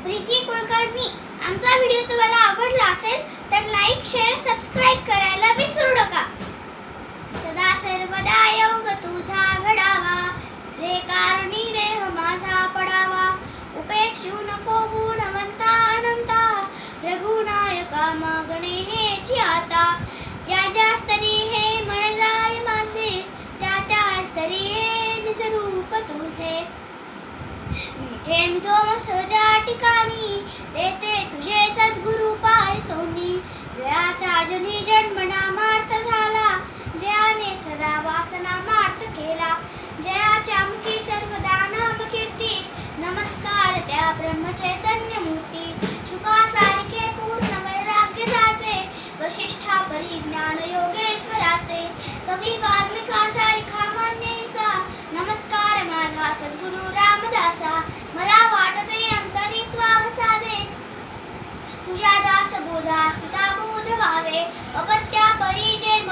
प्रीती कुलकर्णी। आमचा व्हिडिओ तुम्हाला आवडला असेल तर लाईक, शेअर, सबस्क्राईब करायला विसरू नका। सदा सर्वदा योग तुझा घडावा, तुझे कारणी देह माझा पडावा। उपेक्षू नको गुणवंता अनंता, रघुनायका मागणे हेची आता। ज्या ज्या स्तरी हे मन जाय माझे, त्या त्या स्तरी हे निज रूप तुझे। मिठे मिथोम सहजा ठिकाणी, तेथे तुझे सद्गुरु पायतोनी। जयाचा जनी जन्मना मार्थ झाला, जयाने सदा वासना मार्थ केला। जयाच्या मुखी सर्वदा नाम कीर्ती, नमस्कार त्या ब्रह्मचैतन्य मूर्ती। शुकासारिखे पूर्ण वैराग्य जाचे, वशिष्ठा परी ज्ञान योगेश्वराचे। कवी वाल्मिकासारिखा मान्यसा, नमस्कार माझा सद्गुरु रामदासा। मला वाटते अंतरित्वा वसावे, तुझ्या दास बोधा स्मिता बोध व्हावे। अपत्या परी जन्म